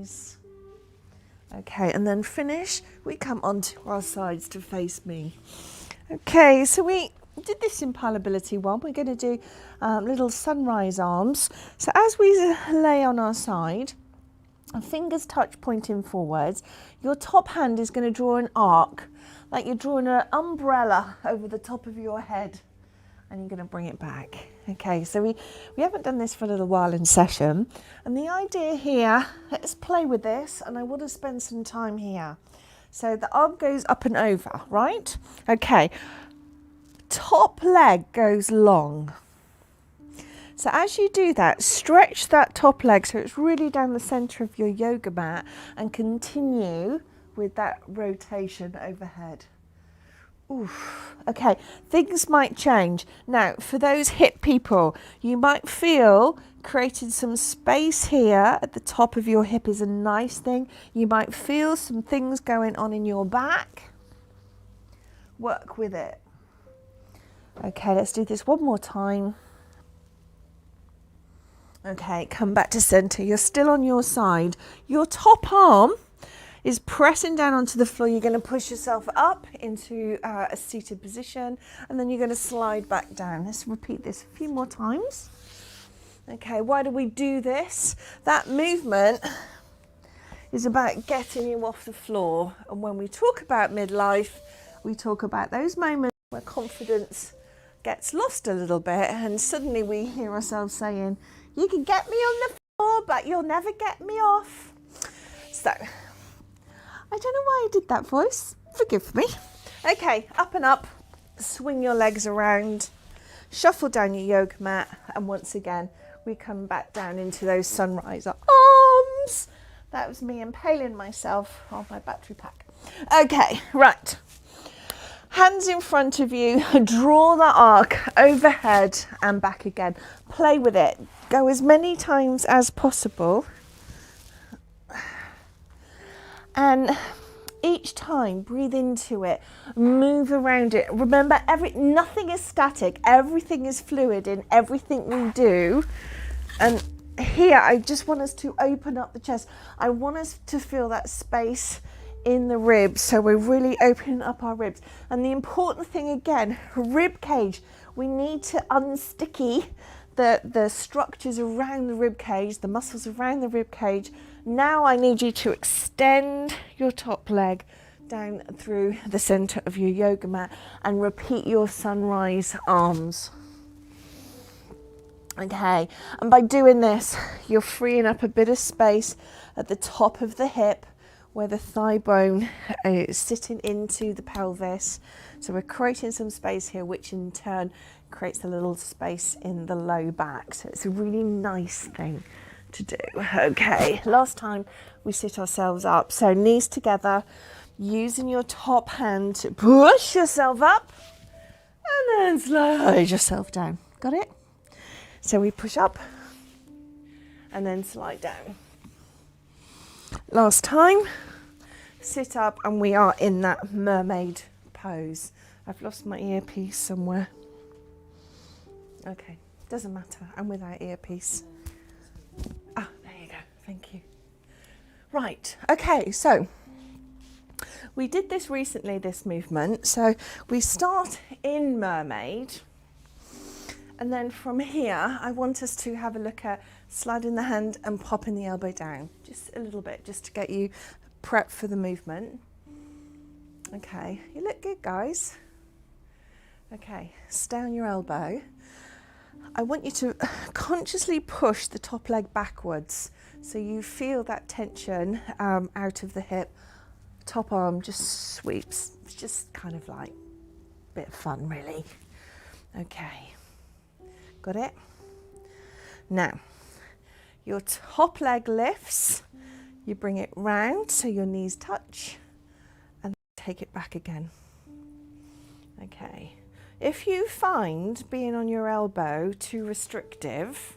knees. Okay, and then finish, we come onto our sides to face me. Okay, so we did this impalability one. We're going to do little sunrise arms. So as we lay on our side, our fingers touch pointing forwards, your top hand is going to draw an arc, like you're drawing an umbrella over the top of your head, and you're going to bring it back. Okay, so we haven't done this for a little while in session, and the idea here, let's play with this, and I want to spend some time here. So the arm goes up and over, right? Okay, top leg goes long. So as you do that, stretch that top leg so it's really down the center of your yoga mat, and continue with that rotation overhead. Oof. Okay, things might change. Now, for those hip people, you might feel creating some space here at the top of your hip is a nice thing. You might feel some things going on in your back. Work with it. Okay, let's do this one more time. Okay, come back to center. You're still on your side. Your top arm is pressing down onto the floor. You're going to push yourself up into a seated position, and then you're going to slide back down. Let's repeat this a few more times. Okay, why do we do this? That movement is about getting you off the floor. And when we talk about midlife, we talk about those moments where confidence gets lost a little bit, and suddenly we hear ourselves saying, "You can get me on the floor, but you'll never get me off." So, I don't know why I did that voice. Forgive me. Okay, up and up. Swing your legs around. Shuffle down your yoga mat. And once again, we come back down into those sunrise arms. That was me impaling myself on my battery pack. Okay, right. Hands in front of you. Draw the arc overhead and back again. Play with it. Go as many times as possible. And each time, breathe into it, move around it. Remember, nothing is static, everything is fluid in everything we do. And here, I just want us to open up the chest. I want us to feel that space in the ribs, so we're really opening up our ribs. And the important thing again, rib cage, we need to unsticky the structures around the rib cage, the muscles around the rib cage. Now I need you to extend your top leg down through the center of your yoga mat and repeat your sunrise arms. Okay, and by doing this, you're freeing up a bit of space at the top of the hip where the thigh bone is sitting into the pelvis. So we're creating some space here, which in turn creates a little space in the low back. So it's a really nice thing to do. Okay, last time we sit ourselves up. So knees together, using your top hand to push yourself up and then slide yourself down. Got it? So we push up and then slide down. Last time, sit up, and we are in that mermaid pose. I've lost my earpiece somewhere. Okay, doesn't matter, I'm without earpiece. Ah, there you go, thank you. Right, okay, so we did this recently, this movement. So we start in mermaid, and then from here, I want us to have a look at sliding the hand and popping the elbow down. Just a little bit, just to get you prepped for the movement. Okay, you look good, guys. Okay, stay on your elbow. I want you to consciously push the top leg backwards so you feel that tension out of the hip. Top arm just sweeps. It's just kind of like a bit of fun, really. Okay, got it? Now, your top leg lifts, you bring it round so your knees touch, and take it back again. Okay, if you find being on your elbow too restrictive,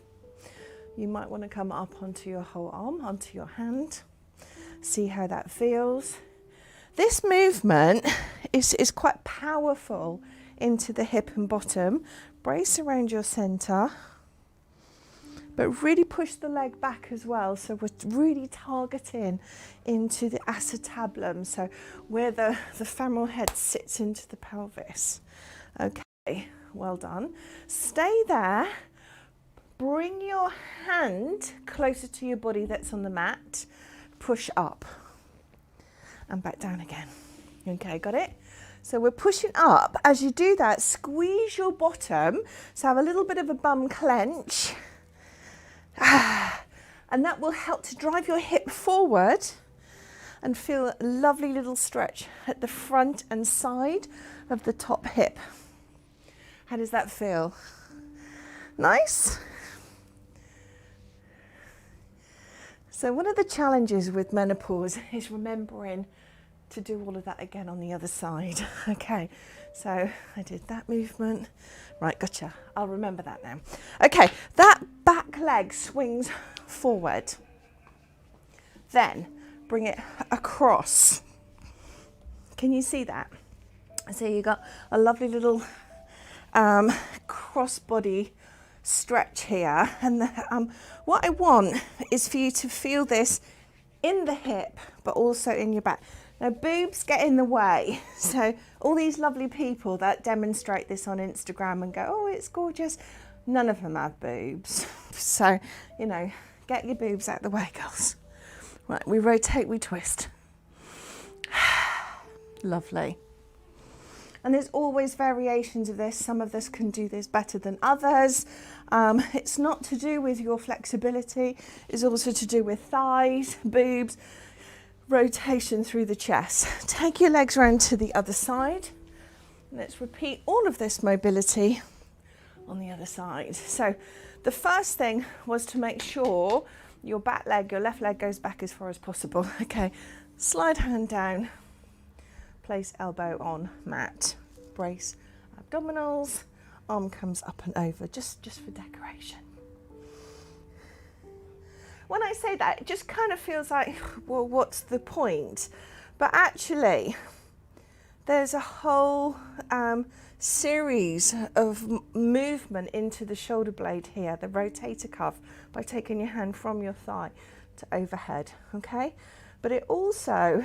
you might want to come up onto your whole arm, onto your hand, see how that feels. This movement is quite powerful into the hip and bottom. Brace around your center. but really push the leg back as well. So we're really targeting into the acetabulum, so where the femoral head sits into the pelvis. Okay, well done. Stay there. Bring your hand closer to your body that's on the mat. Push up and back down again. Okay, got it? So we're pushing up. As you do that, squeeze your bottom. So have a little bit of a bum clench. And that will help to drive your hip forward and feel a lovely little stretch at the front and side of the top hip. How does that feel? Nice? So one of the challenges with menopause is remembering to do all of that again on the other side. Okay, so I did that movement. Right, gotcha. I'll remember that now. Okay, that back leg swings forward. Then bring it across. Can you see that? So you got a lovely little cross body stretch here, and what I want is for you to feel this in the hip but also in your back. Now boobs get in the way, so all these lovely people that demonstrate this on Instagram and go, oh, it's gorgeous, none of them have boobs. So, you know, get your boobs out the way, girls. Right, we rotate, we twist. Lovely. And there's always variations of this. Some of us can do this better than others. It's not to do with your flexibility. It's also to do with thighs, boobs, rotation through the chest. Take your legs around to the other side. Let's repeat all of this mobility on the other side. So the first thing was to make sure your back leg, your left leg goes back as far as possible. Okay, slide hand down. Place elbow on mat, brace abdominals, arm comes up and over, just for decoration. When I say that, it just kind of feels like, well, what's the point? But actually, there's a whole series of movement into the shoulder blade here, the rotator cuff, by taking your hand from your thigh to overhead, okay? But it also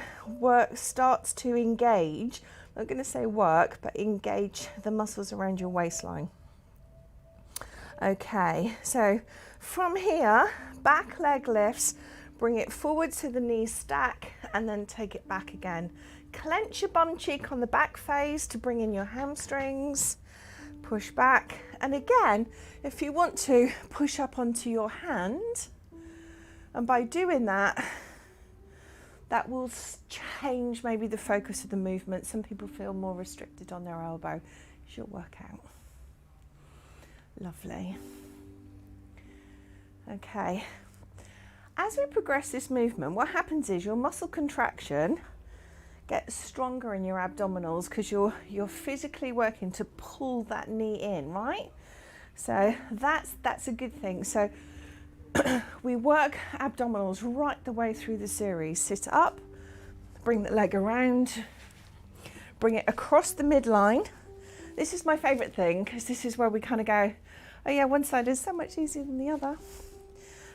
starts to engage, I'm not going to say work, but engage the muscles around your waistline. Okay, so from here, back leg lifts, bring it forward so the knees stack, and then take it back again. Clench your bum cheek on the back face to bring in your hamstrings, push back. And again, if you want to, push up onto your hand, and by doing that, that will change maybe the focus of the movement. Some people feel more restricted on their elbow. It's your workout. Lovely. Okay. As we progress this movement, what happens is your muscle contraction gets stronger in your abdominals because you're physically working to pull that knee in, right? So that's a good thing. So we work abdominals right the way through the series. Sit up, bring the leg around, bring it across the midline. This is my favourite thing because this is where we kind of go, oh yeah, one side is so much easier than the other.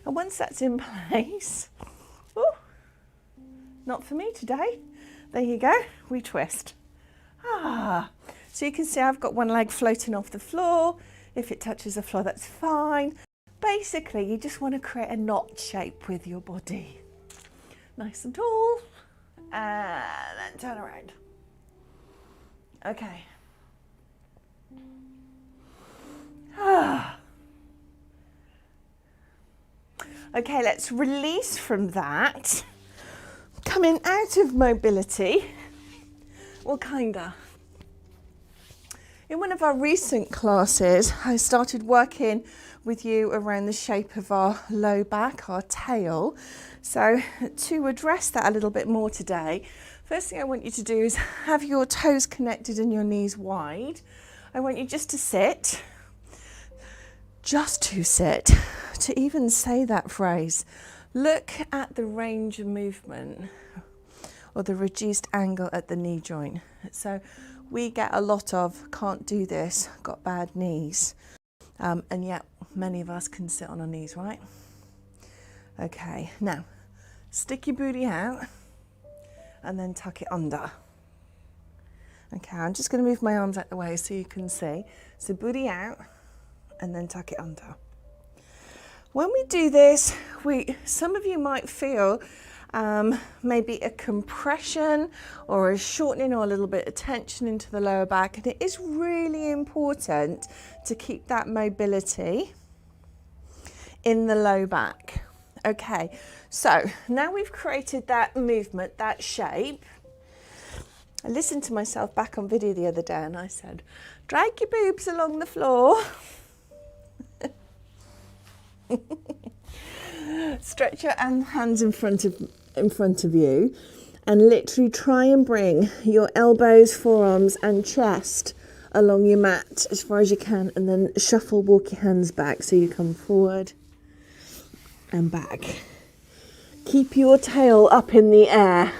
And once that's in place, ooh, not for me today. There you go, we twist. So you can see I've got one leg floating off the floor. If it touches the floor, that's fine. Basically, you just want to create a knot shape with your body. Nice and tall, and then turn around. Okay. Okay, let's release from that. Coming out of mobility, well, kinda. In one of our recent classes, I started working with you around the shape of our low back, our tail. So to address that a little bit more today, first thing I want you to do is have your toes connected and your knees wide. I want you just to sit, to even say that phrase. Look at the range of movement or the reduced angle at the knee joint. So we get a lot of can't do this, got bad knees. And yet many of us can sit on our knees, right? Okay, now stick your booty out and then tuck it under. Okay, I'm just going to move my arms out the way so you can see. So booty out and then tuck it under. When we do this, some of you might feel maybe a compression or a shortening or a little bit of tension into the lower back, and it is really important to keep that mobility in the low back. Okay, so now we've created that movement, that shape. I listened to myself back on video the other day and I said, drag your boobs along the floor. Stretch your hands in front of you and literally try and bring your elbows, forearms and chest along your mat as far as you can, and then shuffle, walk your hands back so you come forward and back. Keep your tail up in the air.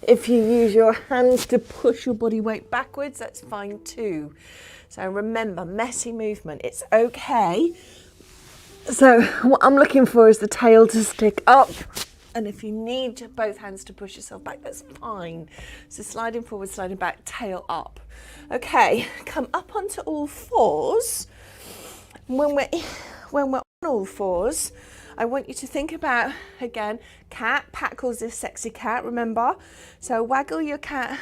If you use your hands to push your body weight backwards, that's fine too. So remember, messy movement, it's okay. So what I'm looking for is the tail to stick up. And if you need both hands to push yourself back, that's fine. So sliding forward, sliding back, tail up. Okay, come up onto all fours. When we're on all fours, I want you to think about, again, cat. Pat calls this sexy cat, remember? So waggle your cat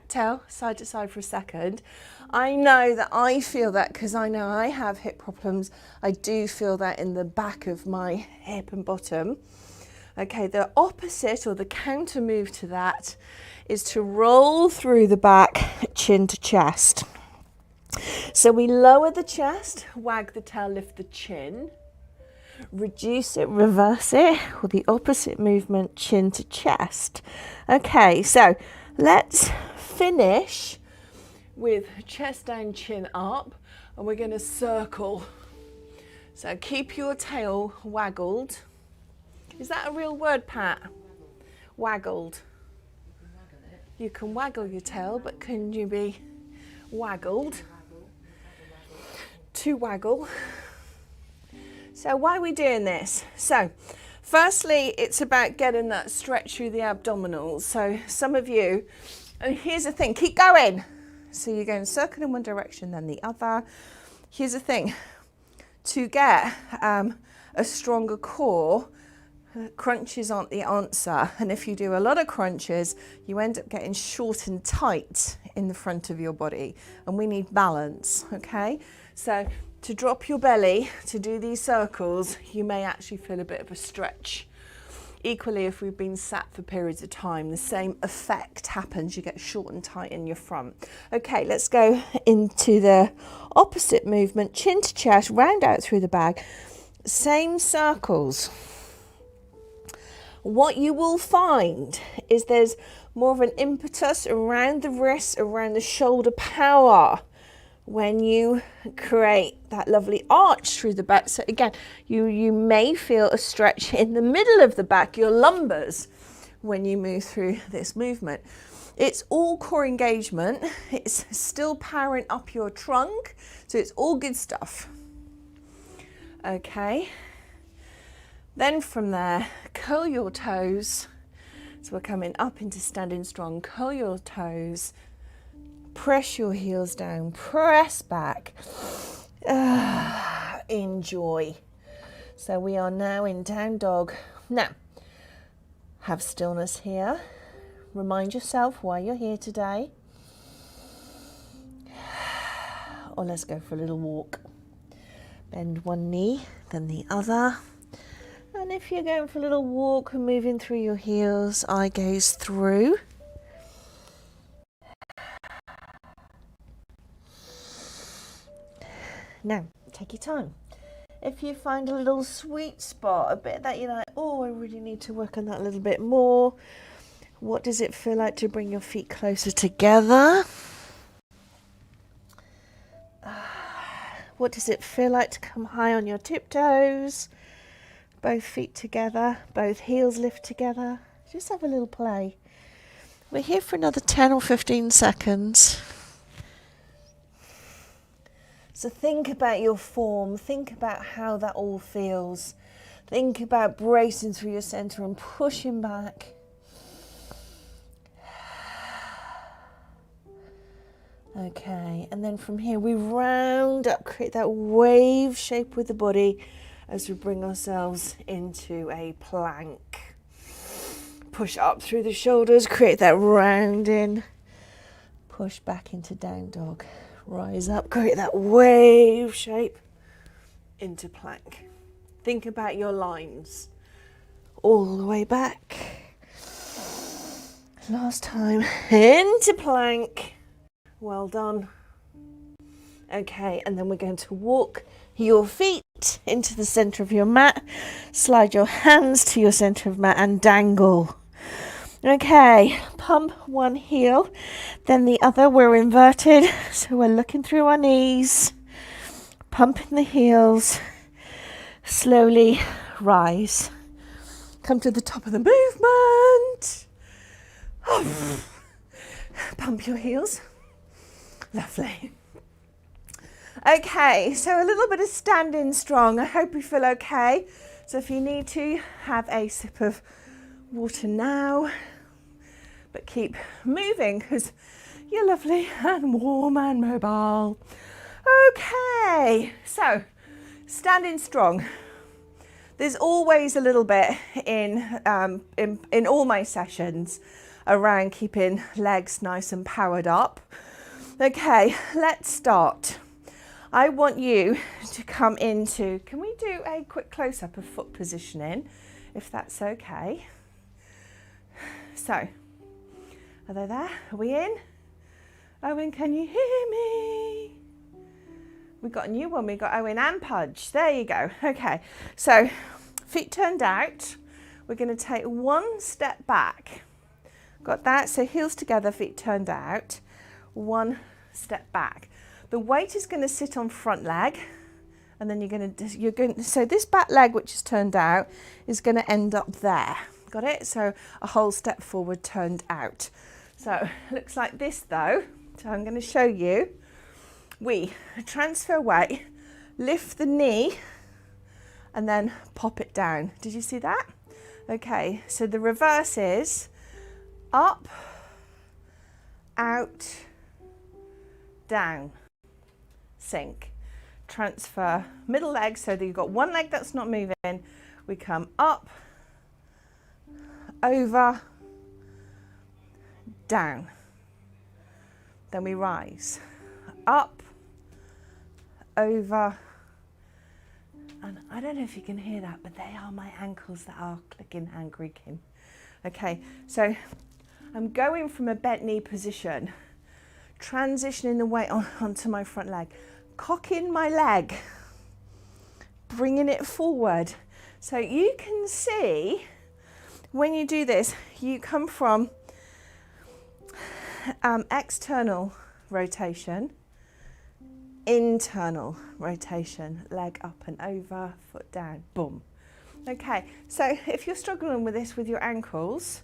tail side to side for a second. I know that I feel that because I know I have hip problems. I do feel that in the back of my hip and bottom. Okay, the opposite or the counter move to that is to roll through the back, chin to chest. So we lower the chest, wag the tail, lift the chin. Reduce it, reverse it, or the opposite movement, chin to chest. Okay, so let's finish with chest down, chin up, and we're going to circle. So keep your tail waggled. Is that a real word, Pat? Waggled. You can waggle your tail, but can you be waggled? To waggle. So why are we doing this? So firstly, it's about getting that stretch through the abdominals. So some of you, and here's the thing, keep going. So you're going circle in one direction, then the other. Here's the thing, to get a stronger core, crunches aren't the answer. And if you do a lot of crunches, you end up getting short and tight in the front of your body. And we need balance, okay? So to drop your belly, to do these circles, you may actually feel a bit of a stretch. Equally, if we've been sat for periods of time, the same effect happens. You get short and tight in your front. Okay, let's go into the opposite movement, chin to chest, round out through the back. Same circles. What you will find is there's more of an impetus around the wrists, around the shoulder power when you create that lovely arch through the back. So again, you may feel a stretch in the middle of the back, your lumbars, when you move through this movement. It's all core engagement. It's still powering up your trunk. So it's all good stuff. Okay. Then from there, curl your toes. So we're coming up into standing strong. Curl your toes. Press your heels down, press back, enjoy. So we are now in down dog. Now, have stillness here. Remind yourself why you're here today. Or let's go for a little walk. Bend one knee, then the other. And if you're going for a little walk and moving through your heels, eye gaze through. Now, take your time. If you find a little sweet spot, a bit that you're like, oh, I really need to work on that a little bit more. What does it feel like to bring your feet closer together? What does it feel like to come high on your tiptoes? Both feet together, both heels lift together. Just have a little play. We're here for another 10 or 15 seconds. So think about your form, think about how that all feels. Think about bracing through your center and pushing back. Okay, and then from here we round up, create that wave shape with the body as we bring ourselves into a plank. Push up through the shoulders, create that rounding. Push back into down dog. Rise up, create that wave shape into plank. Think about your lines all the way back. Last time, into plank. Well done. Okay, and then we're going to walk your feet into the center of your mat. Slide your hands to your center of mat and dangle. Okay, pump one heel, then the other. We're inverted, so we're looking through our knees. Pumping the heels. Slowly rise. Come to the top of the movement. Pump your heels. Lovely. Okay, so a little bit of standing strong. I hope you feel okay. So if you need to, have a sip of water now, but keep moving because you're lovely and warm and mobile. Okay, so standing strong. There's always a little bit in all my sessions around keeping legs nice and powered up. Okay, let's start. I want you to come into, can we do a quick close-up of foot positioning, if that's okay? So, are they there? Are we in? Owen, can you hear me? We've got a new one. We've got Owen and Pudge. There you go. Okay, so feet turned out. We're going to take one step back. Got that? So heels together, feet turned out. One step back. The weight is going to sit on front leg, and then you're going to, so this back leg which is turned out is going to end up there. Got it? So a whole step forward turned out. So it looks like this though. So I'm going to show you. We transfer weight, lift the knee, and then pop it down. Did you see that? Okay, so the reverse is up, out, down, sink. Transfer middle leg so that you've got one leg that's not moving. We come up, over, down. Then we rise, up, over, and I don't know if you can hear that, but they are my ankles that are clicking and creaking. Okay, so I'm going from a bent knee position, transitioning the weight onto my front leg, cocking my leg, bringing it forward. So you can see when you do this, you come from external rotation, internal rotation, leg up and over, foot down, boom. Okay, so if you're struggling with this with your ankles,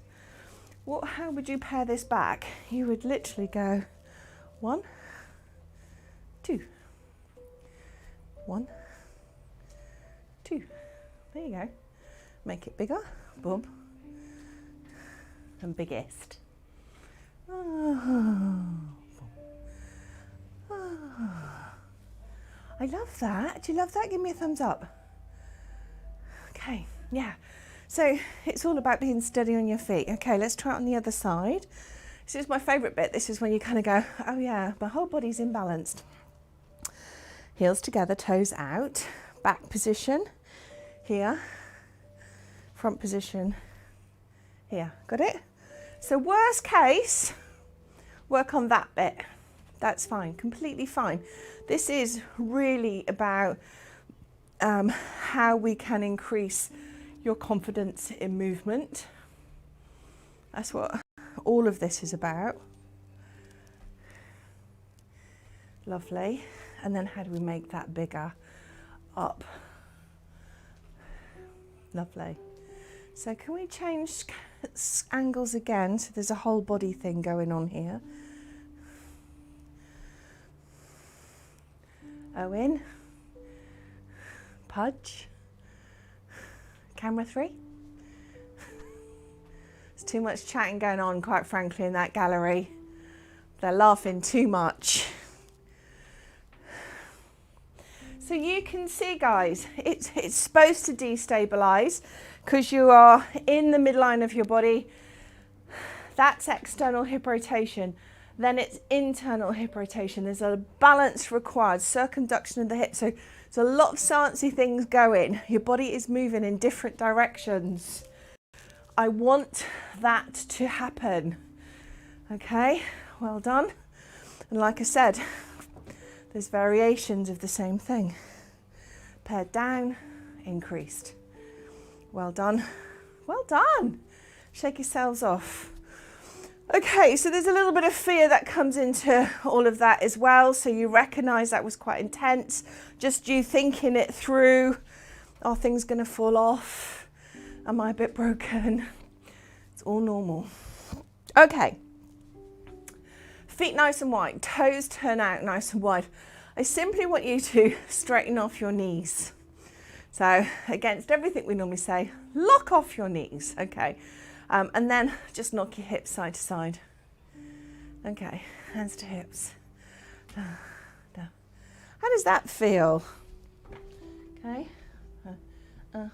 how would you pair this back? You would literally go 1, 2, 1, 2. There you go. Make it bigger, boom, and biggest. I love that. Do you love that? Give me a thumbs up. Okay, yeah. So it's all about being steady on your feet. Okay, let's try it on the other side. This is my favourite bit. This is when you kind of go, oh yeah, my whole body's imbalanced. Heels together, toes out, back position here, front position here. Got it? So worst case, work on that bit. That's fine, completely fine. This is really about how we can increase your confidence in movement. That's what all of this is about. Lovely. And then how do we make that bigger? Up. Lovely. So can we change angles again? So there's a whole body thing going on here. Owen, Pudge, camera 3. There's too much chatting going on, quite frankly, in that gallery. They're laughing too much. So you can see, guys, it's supposed to destabilize because you are in the midline of your body. That's external hip rotation. Then it's internal hip rotation. There's a balance required, circumduction of the hip. So there's a lot of sciencey things going. Your body is moving in different directions. I want that to happen. Okay, well done. And like I said, there's variations of the same thing. Pared down, increased. Well done. Well done. Shake yourselves off. Okay, so there's a little bit of fear that comes into all of that as well. So you recognize that was quite intense. Just you thinking it through. Are things going to fall off? Am I a bit broken? It's all normal. Okay. Feet nice and wide. Toes turn out nice and wide. I simply want you to straighten off your knees. So against everything we normally say, lock off your knees. Okay. And then just knock your hips side to side. Okay, hands to hips. Down. How does that feel? Okay. Down.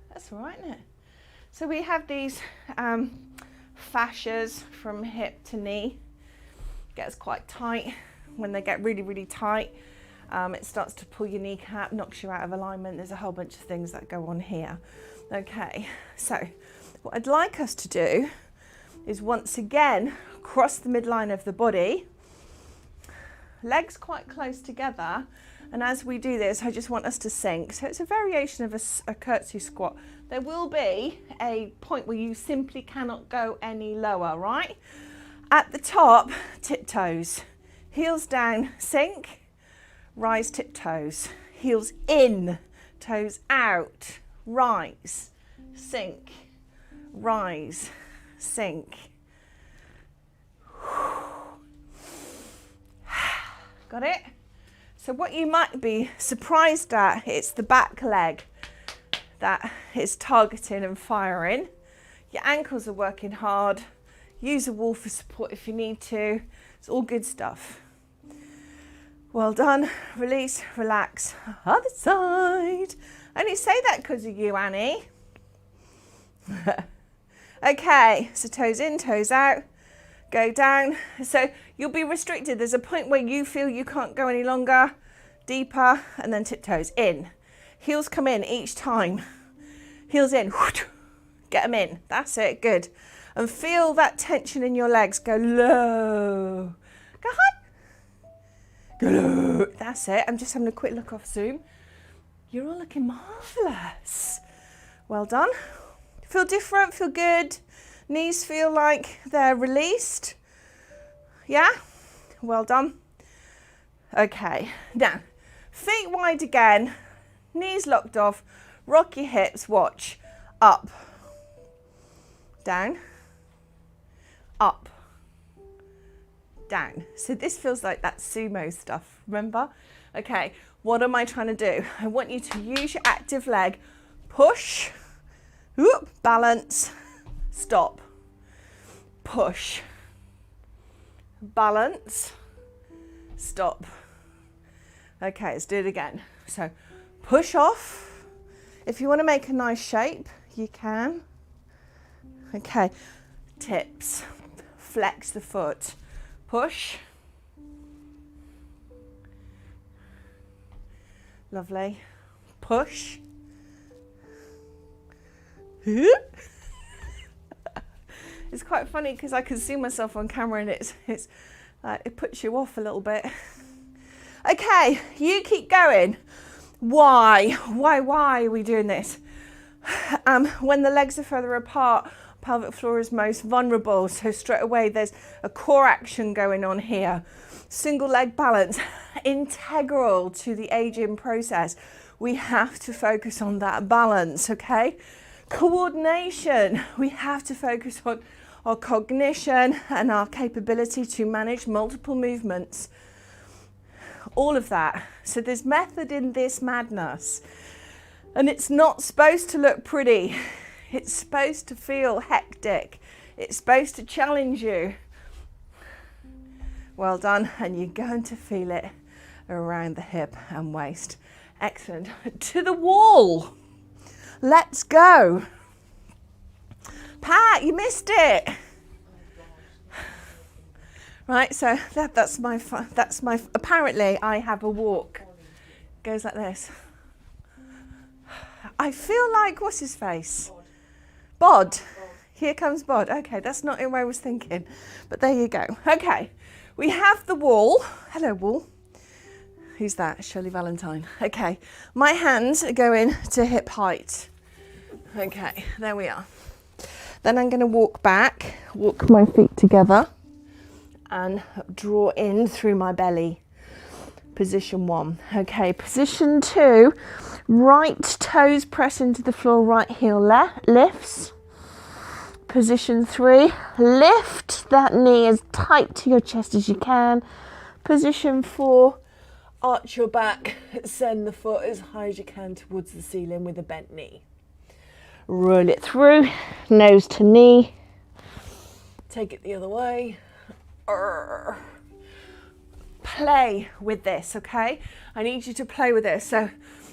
That's all right, isn't it? So we have these fascias from hip to knee. Gets quite tight. When they get really, really tight, it starts to pull your kneecap, knocks you out of alignment. There's a whole bunch of things that go on here. Okay, so what I'd like us to do is once again cross the midline of the body, legs quite close together, and as we do this I just want us to sink. So it's a variation of a curtsy squat. There will be a point where you simply cannot go any lower, right? At the top, tiptoes, heels down, sink, rise, tiptoes, heels in, toes out, rise, sink, rise, sink. Got it? So what you might be surprised at, it's the back leg that is targeting and firing. Your ankles are working hard. Use a wall for support if you need to. It's all good stuff. Well done. Release, relax. Other side. I only say that because of you, Annie. Okay, so toes in, toes out. Go down. So you'll be restricted. There's a point where you feel you can't go any longer. Deeper, and then tiptoes in. Heels come in each time. Heels in. Get them in. That's it. Good. And feel that tension in your legs. Go low. Go high. Go low. That's it. I'm just having a quick look off Zoom. You're all looking marvellous. Well done. Feel different. Feel good. Knees feel like they're released. Yeah? Well done. Okay. Now, feet wide again. Knees locked off. Rock your hips. Watch. Up. Down. Up. Down. So this feels like that sumo stuff. Remember? Okay. What am I trying to do? I want you to use your active leg. Push. Whoop, balance. Stop. Push. Balance. Stop. Okay, let's do it again. So push off. If you want to make a nice shape, you can. Okay, tips. Flex the foot. Push. Lovely. Push. It's quite funny because I can see myself on camera and it puts you off a little bit. Okay, you keep going. Why are we doing this? When the legs are further apart, pelvic floor is most vulnerable. So straight away there's a core action going on here. Single leg balance, integral to the aging process. We have to focus on that balance, okay? Coordination, we have to focus on our cognition and our capability to manage multiple movements. All of that. So there's method in this madness. And it's not supposed to look pretty. It's supposed to feel hectic. It's supposed to challenge you. Well done. And you're going to feel it around the hip and waist. Excellent. To the wall. Let's go. Pat, you missed it. Right, so that's my, apparently I have a walk. Goes like this. I feel like, what's his face? Bod. Here comes Bod. Okay, that's not who I was thinking, but there you go. Okay, we have the wall. Hello, wall. Who's that? Shirley Valentine. Okay, my hands are going to hip height. Okay, there we are. Then I'm going to walk back, walk my feet together and draw in through my belly. Position 1. Okay, position 2, right toes press into the floor, right heel lifts. Position 3, lift that knee as tight to your chest as you can. Position 4, arch your back, send the foot as high as you can towards the ceiling with a bent knee. Roll it through, nose to knee. Take it the other way. Play with this, okay? I need you to play with this. So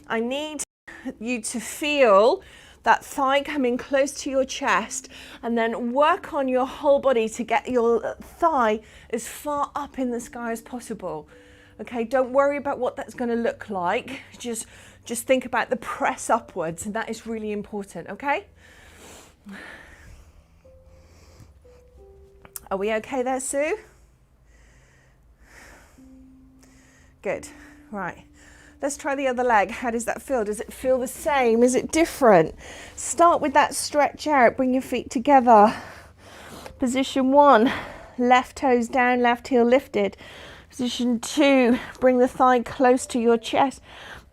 I need you to feel that thigh coming close to your chest and then work on your whole body to get your thigh as far up in the sky as possible. Okay, don't worry about what that's going to look like. Just think about the press upwards, and that is really important, okay? Are we okay there, Sue? Good. Right. Let's try the other leg. How does that feel? Does it feel the same? Is it different? Start with that stretch out. Bring your feet together. Position 1, left toes down, left heel lifted. Position 2, bring the thigh close to your chest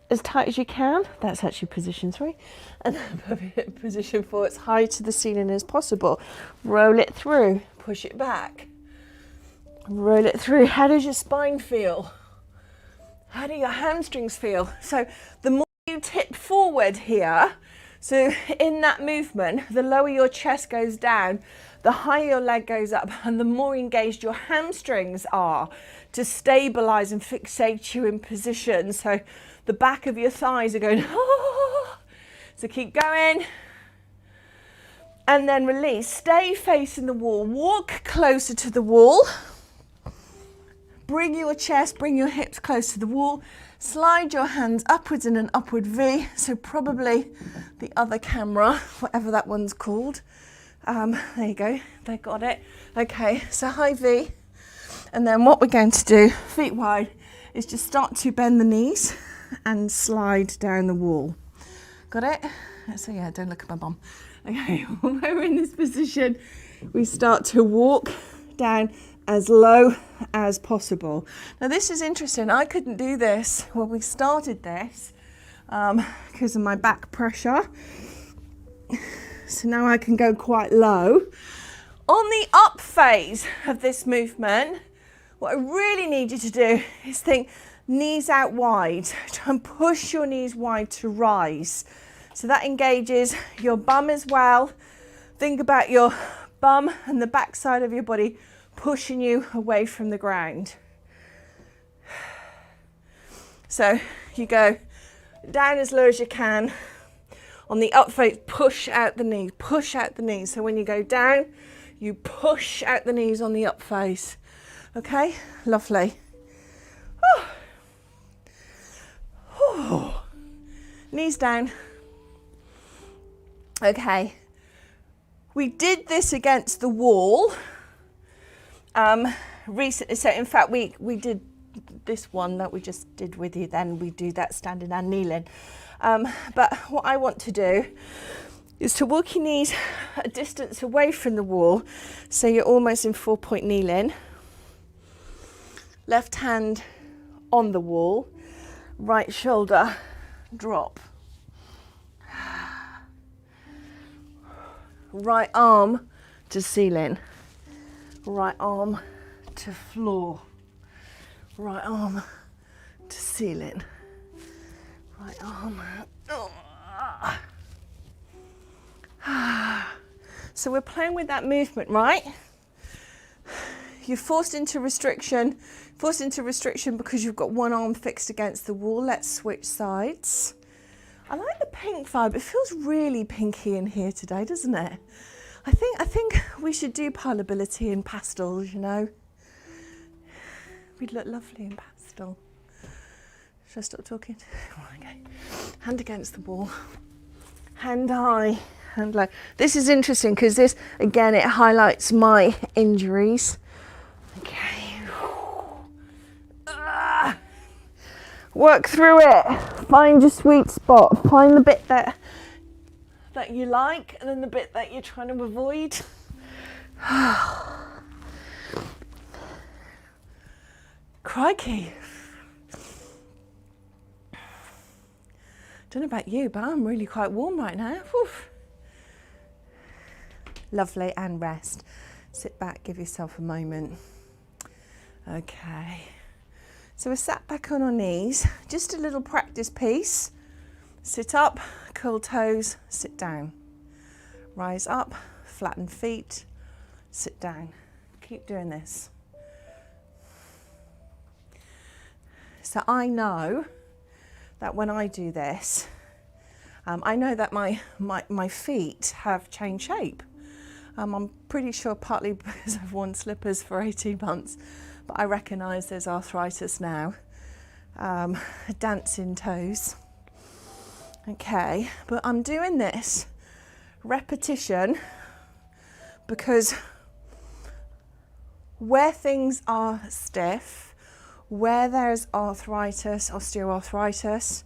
as tight as you can. That's actually position 3. And then position 4, as high to the ceiling as possible. Roll it through, push it back. Roll it through. How does your spine feel? How do your hamstrings feel? So the more you tip forward here, so in that movement, the lower your chest goes down, the higher your leg goes up, and the more engaged your hamstrings are to stabilize and fixate you in position. So the back of your thighs are going, oh. So keep going. And then release. Stay facing the wall. Walk closer to the wall. Bring your chest, bring your hips close to the wall. Slide your hands upwards in an upward V. So probably the other camera, whatever that one's called. There you go, they got it. Okay, so high V. And then what we're going to do, feet wide, is just start to bend the knees and slide down the wall. Got it? So yeah, don't look at my bum. Okay, when we're in this position, we start to walk down as low as possible. Now this is interesting. I couldn't do this when we started this because of my back pressure. So now I can go quite low. On the up phase of this movement, what I really need you to do is think knees out wide. Try and push your knees wide to rise. So that engages your bum as well. Think about your bum and the back side of your body pushing you away from the ground. So you go down as low as you can. On the up phase, push out the knees, push out the knees. So when you go down, you push out the knees on the up phase. Okay, lovely. Oh. Oh. Knees down. Okay, we did this against the wall recently. So in fact, we did this one that we just did with you, then we do that standing and kneeling. But what I want to do is to walk your knees a distance away from the wall, so you're almost in 4-point kneeling. Left hand on the wall, right shoulder drop. Right arm to ceiling, right arm to floor, right arm to ceiling, right arm. So we're playing with that movement, right? You're forced into restriction because you've got one arm fixed against the wall. Let's switch sides. I like the pink vibe. It feels really pinky in here today, doesn't it? I think we should do Pilates in pastels, you know. We'd look lovely in pastel. Should I stop talking? Okay. Hand against the wall. Hand high, hand low. This is interesting because this, again, it highlights my injuries. Okay. Work through it. Find your sweet spot. Find the bit that you like and then the bit that you're trying to avoid. Crikey. Don't know about you, but I'm really quite warm right now. Whew. Lovely, and rest. Sit back, give yourself a moment. Okay. So we're sat back on our knees, just a little practice piece. Sit up, curl toes, sit down. Rise up, flatten feet, sit down. Keep doing this. So I know that when I do this, I know that my feet have changed shape. I'm pretty sure partly because I've worn slippers for 18 months, but I recognise there's arthritis now. Dancing toes. Okay, but I'm doing this repetition because where things are stiff, where there's arthritis, osteoarthritis,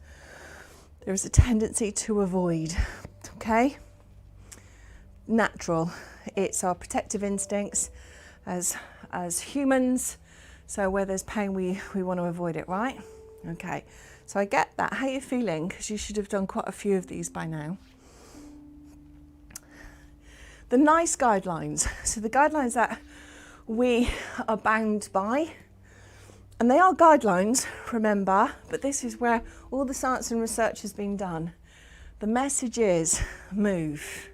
there is a tendency to avoid, okay? Natural. It's our protective instincts as humans. So where there's pain, we want to avoid it, right? Okay, so I get that. How are you feeling? Because you should have done quite a few of these by now. The nice guidelines. So the guidelines that we are bound by, and they are guidelines, remember, but this is where all the science and research has been done. The message is move.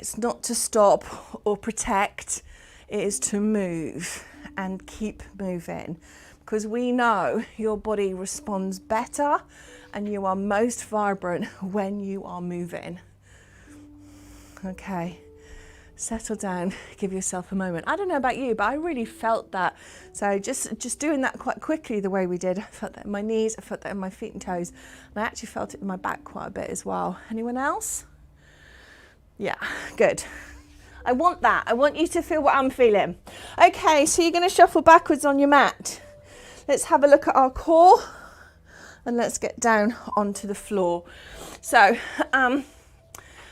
It's not to stop or protect, it is to move and keep moving, because we know your body responds better and you are most vibrant when you are moving. Okay, settle down, give yourself a moment. I don't know about you, but I really felt that. So just doing that quite quickly the way we did, I felt that in my knees, I felt that in my feet and toes, and I actually felt it in my back quite a bit as well. Anyone else? Yeah, good. I want that. I want you to feel what I'm feeling. Okay, so you're going to shuffle backwards on your mat. Let's have a look at our core and let's get down onto the floor. So,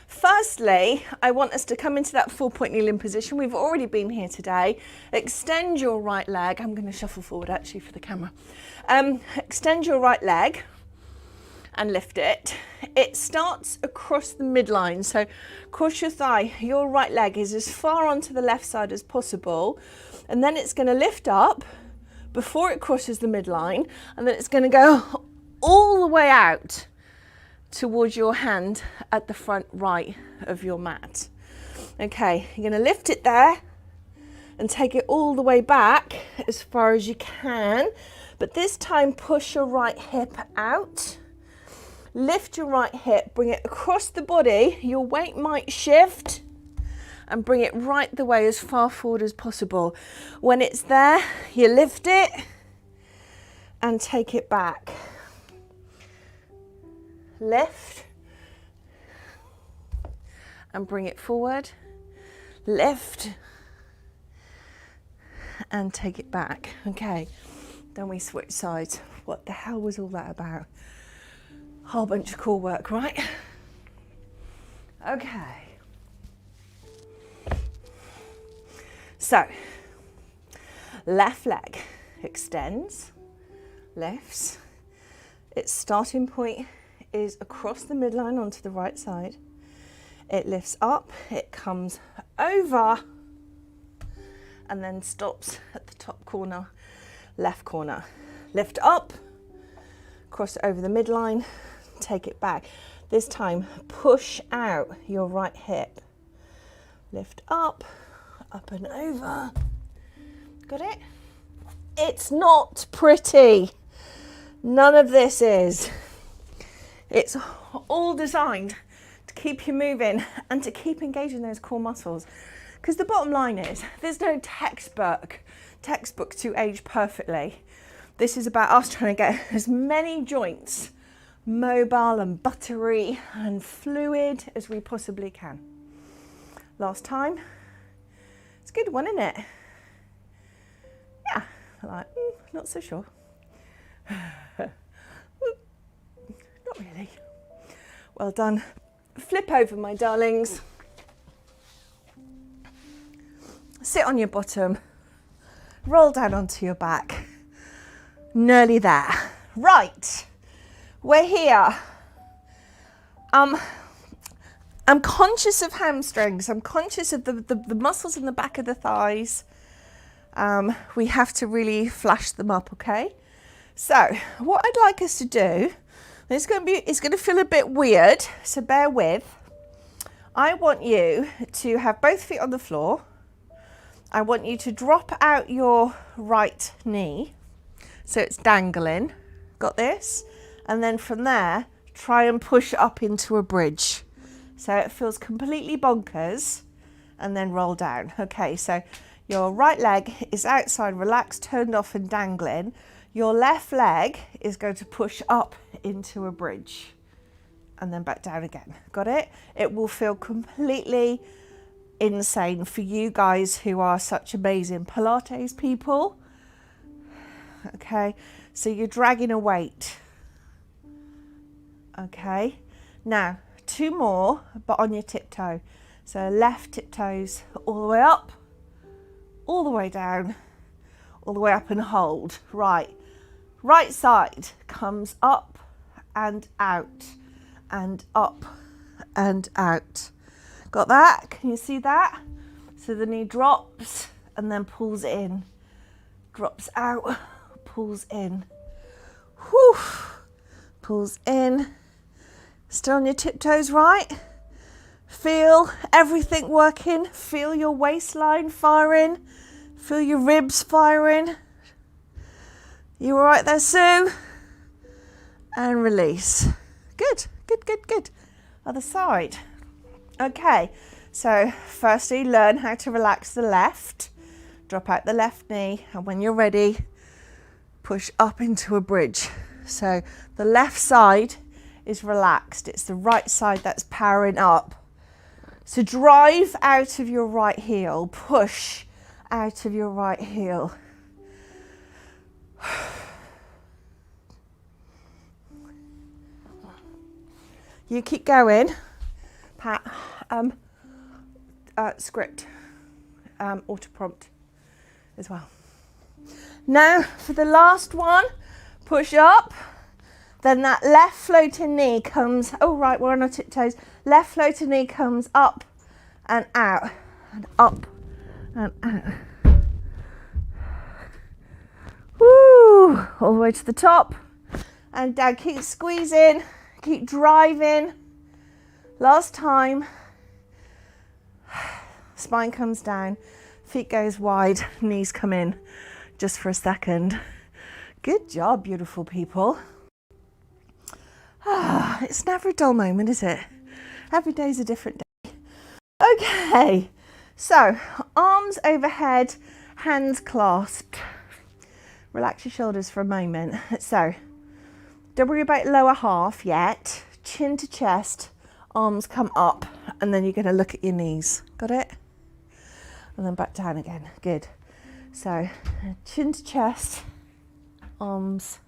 firstly, I want us to come into that 4-point kneeling position. We've already been here today. Extend your right leg. I'm going to shuffle forward actually for the camera. Extend your right leg and lift it. It starts across the midline, so cross your thigh. Your right leg is as far onto the left side as possible, and then it's going to lift up before it crosses the midline, and then it's going to go all the way out towards your hand at the front right of your mat. Okay, you're going to lift it there and take it all the way back as far as you can, but this time push your right hip out. Lift your right hip, bring it across the body. Your weight might shift and bring it right the way as far forward as possible. When it's there, you lift it and take it back. Lift and bring it forward. Lift and take it back. Okay, then we switch sides. What the hell was all that about? Whole bunch of core work, right? Okay. So, left leg extends, lifts. Its starting point is across the midline onto the right side. It lifts up, it comes over, and then stops at the top corner, left corner. Lift up, cross it over the midline, take it back. This time, push out your right hip. Lift up, up and over. Got it? It's not pretty. None of this is. It's all designed to keep you moving and to keep engaging those core muscles. Because the bottom line is, there's no textbook to age perfectly. This is about us trying to get as many joints mobile and buttery and fluid as we possibly can. Last time. It's a good one, isn't it? Yeah, like, not so sure. Not really. Well done. Flip over, my darlings. Sit on your bottom. Roll down onto your back. Nearly there. Right. We're here. I'm conscious of hamstrings. I'm conscious of the muscles in the back of the thighs. We have to really flash them up, okay? So what I'd like us to do, it's going to feel a bit weird, so bear with. I want you to have both feet on the floor. I want you to drop out your right knee, so it's dangling. Got this? And then from there, try and push up into a bridge. So it feels completely bonkers, and then roll down. Okay, so your right leg is outside, relaxed, turned off and dangling. Your left leg is going to push up into a bridge and then back down again. Got it? It will feel completely insane for you guys who are such amazing Pilates people. Okay, so you're dragging a weight. Okay, now 2 more, but on your tiptoe. So left tiptoes all the way up, all the way down, all the way up and hold. Right side comes up and out and up and out. Got that? Can you see that? So the knee drops and then pulls in, drops out, pulls in. Whew. Pulls in. Still on your tiptoes, right? Feel everything working. Feel your waistline firing. Feel your ribs firing. You all right there, Sue? And release. Good, good, good, good. Other side. Okay, so firstly, learn how to relax the left. Drop out the left knee, and when you're ready, push up into a bridge. So the left side is relaxed. It's the right side that's powering up. So drive out of your right heel. Push out of your right heel. You keep going. Pat, script, auto prompt as well. Now for the last one, push up. Then that left floating knee comes, oh right, we're on our tiptoes. Left floating knee comes up and out, and up and out. Woo, all the way to the top and down. Keep squeezing, keep driving. Last time. Spine comes down, feet goes wide, knees come in just for a second. Good job, beautiful people. It's never a dull moment, is it? Every day's a different day. Okay, so arms overhead, hands clasped. Relax your shoulders for a moment. So don't worry about lower half yet. Chin to chest, arms come up, and then you're going to look at your knees. Got it? And then back down again. Good. So chin to chest, arms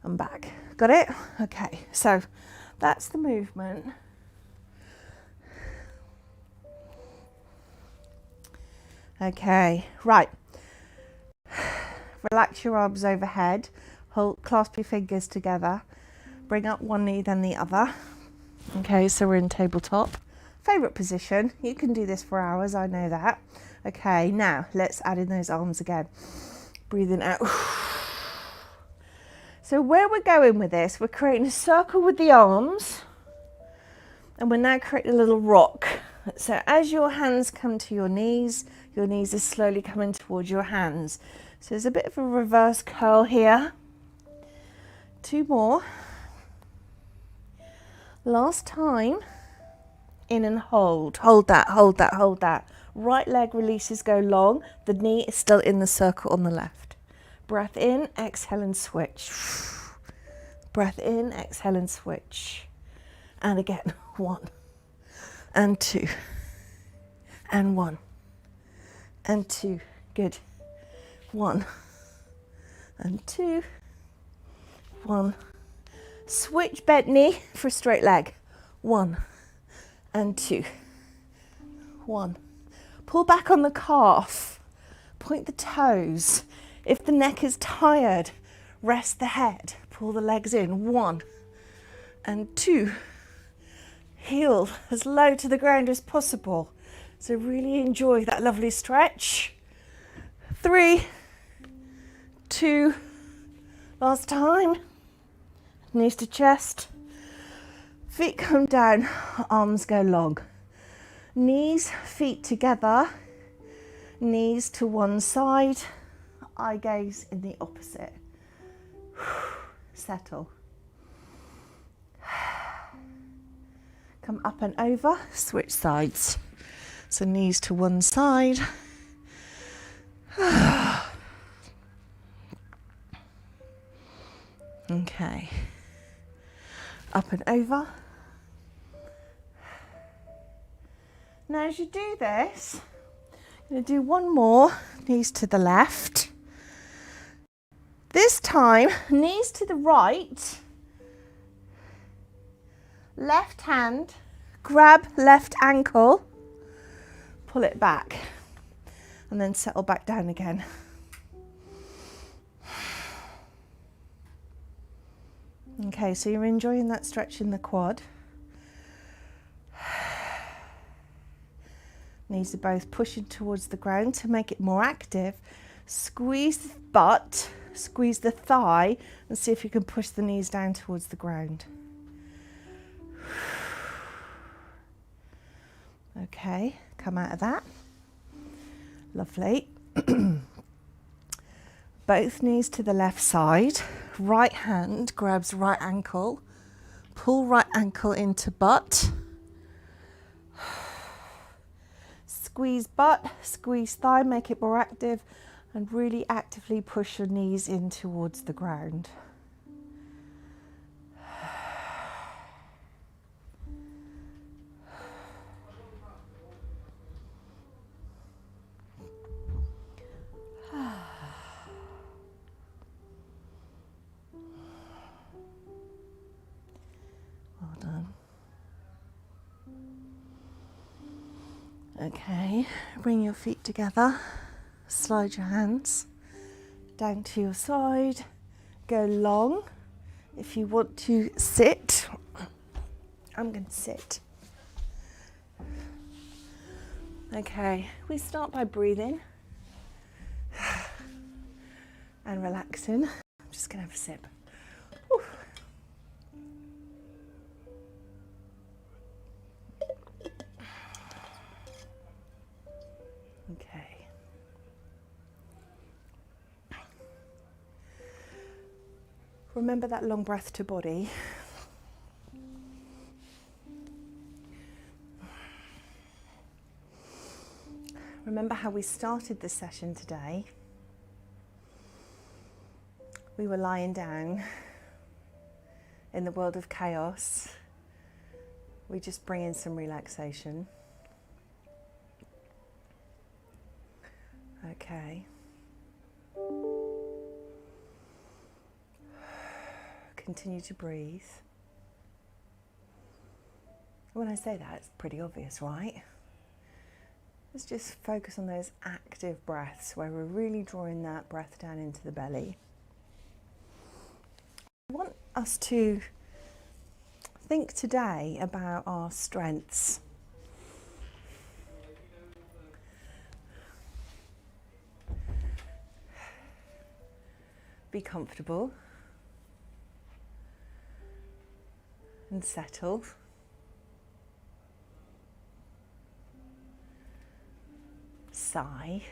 and back. Got it? Okay, so that's the movement. Okay, right. Relax your arms overhead. Hold, clasp your fingers together. Bring up one knee, then the other. Okay, so we're in tabletop. Favourite position. You can do this for hours, I know that. Okay, now let's add in those arms again. Breathing out. So where we're going with this, we're creating a circle with the arms, and we're now creating a little rock. So as your hands come to your knees are slowly coming towards your hands. So there's a bit of a reverse curl here. 2 more. Last time. In and hold. Hold that, hold that, hold that. Right leg releases, go long. The knee is still in the circle on the left. Breath in, exhale and switch. Breath in, exhale and switch. And again, 1 and 2 and 1 and 2. Good. 1 and 2. 1. Switch bent knee for a straight leg. 1 and 2. 1. Pull back on the calf. Point the toes. If the neck is tired, rest the head. Pull the legs in. 1 and 2. Heel as low to the ground as possible. So really enjoy that lovely stretch. 3, 2, last time. Knees to chest. Feet come down, arms go long. Knees, feet together. Knees to one side. Eye gaze in the opposite. Settle. Come up and over, switch sides. So knees to one side. Okay. Up and over. Now as you do this, I'm going to do one more, knees to the left. This time, knees to the right. Left hand, grab left ankle, pull it back, and then settle back down again. Okay, so you're enjoying that stretch in the quad. Knees are both pushing towards the ground to make it more active. Squeeze the butt, squeeze the thigh, and see if you can push the knees down towards the ground. Okay, come out of that. Lovely. Both knees to the left side. Right hand grabs right ankle. Pull right ankle into butt. Squeeze butt, squeeze thigh, make it more active, and really actively push your knees in towards the ground. Well done. Okay, bring your feet together, slide your hands down to your side, go long. If you want to sit, I'm going to sit. Okay, we start by breathing and relaxing. I'm just going to have a sip. Whew. Okay. Remember that long breath to body. Remember how we started the session today. We were lying down in the world of chaos. We just bring in some relaxation. Okay. Continue to breathe. When I say that, it's pretty obvious, right? Let's just focus on those active breaths where we're really drawing that breath down into the belly. I want us to think today about our strengths. Be comfortable and settled. Sigh.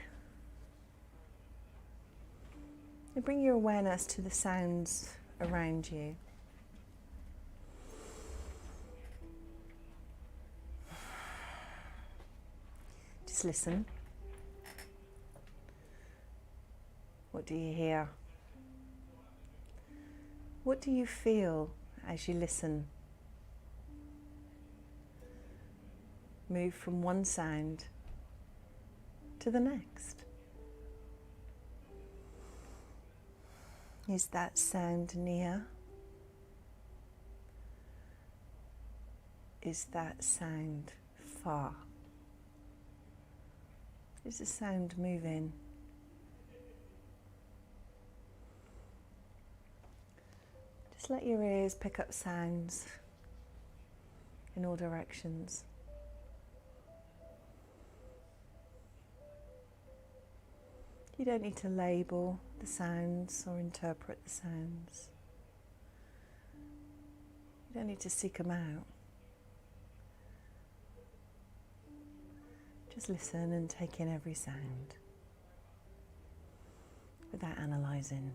And bring your awareness to the sounds around you. Just listen. What do you hear? What do you feel as you listen? Move from one sound to the next. Is that sound near? Is that sound far? Is the sound moving? Just let your ears pick up sounds in all directions. You don't need to label the sounds or interpret the sounds. You don't need to seek them out. Just listen and take in every sound without analysing.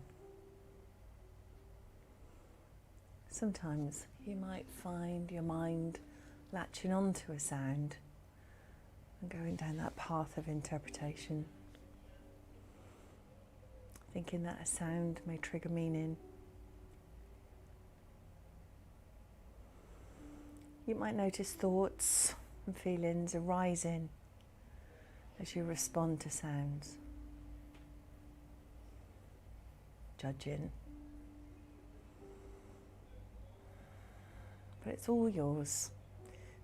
Sometimes you might find your mind latching onto a sound and going down that path of interpretation, thinking that a sound may trigger meaning. You might notice thoughts and feelings arising as you respond to sounds. Judging. But it's all yours.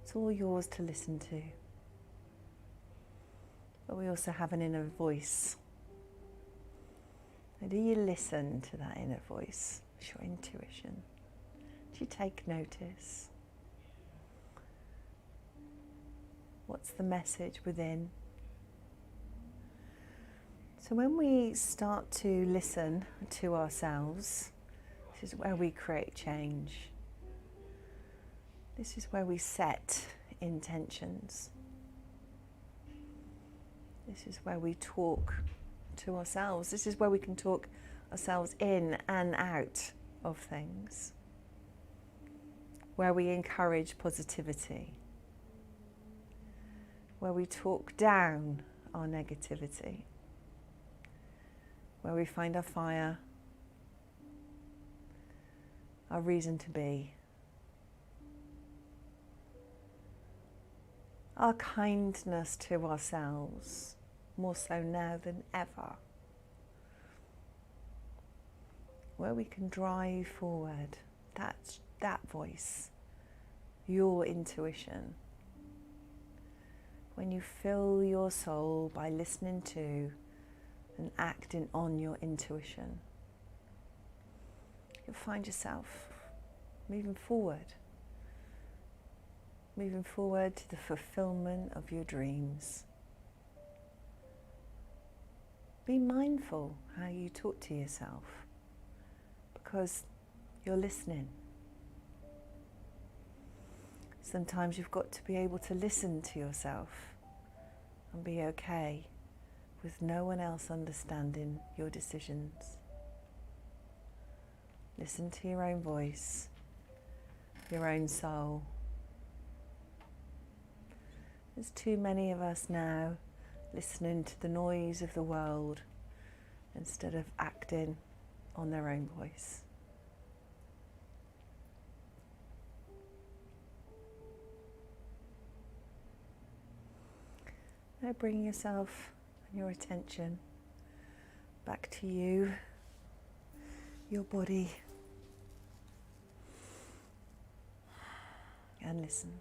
It's all yours to listen to. But we also have an inner voice. And do you listen to that inner voice? It's your intuition. Do you take notice? What's the message within? So when we start to listen to ourselves, this is where we create change. This is where we set intentions. This is where we talk to ourselves. This is where we can talk ourselves in and out of things. Where we encourage positivity. Where we talk down our negativity. Where we find our fire, our reason to be, our kindness to ourselves, more so now than ever, where we can drive forward that voice, your intuition. When you fill your soul by listening to and acting on your intuition, you'll find yourself moving forward to the fulfillment of your dreams. Be mindful how you talk to yourself, because you're listening. Sometimes you've got to be able to listen to yourself and be okay with no one else understanding your decisions. Listen to your own voice, your own soul. There's too many of us now listening to the noise of the world instead of acting on their own voice. Now bring yourself and your attention back to you, your body, and listen.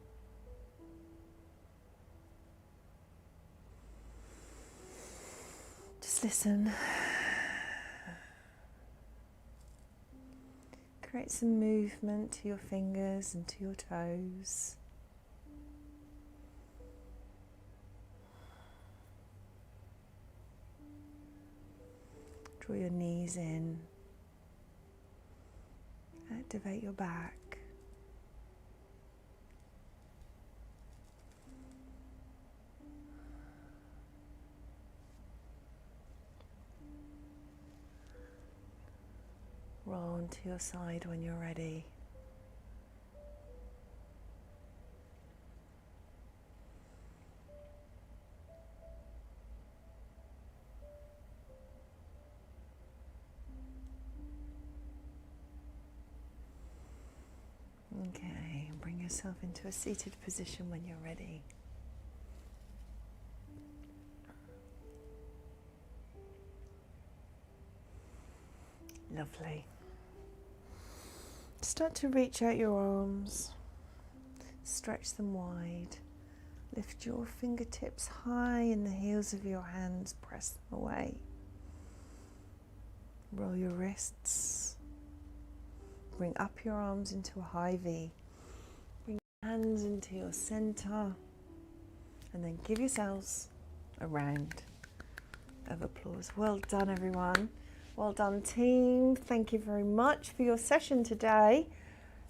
Just listen. Create some movement to your fingers and to your toes. Draw your knees in, activate your back. Roll onto your side when you're ready. Okay, bring yourself into a seated position when you're ready. Lovely. Start to reach out your arms, stretch them wide, lift your fingertips high in the heels of your hands, press them away. Roll your wrists, bring up your arms into a high V, bring your hands into your center, and then give yourselves a round of applause. Well done, everyone. Well done, team. Thank you very much for your session today.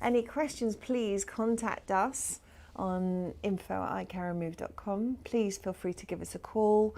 Any questions, please contact us on info@iCareandMove.com. Please feel free to give us a call.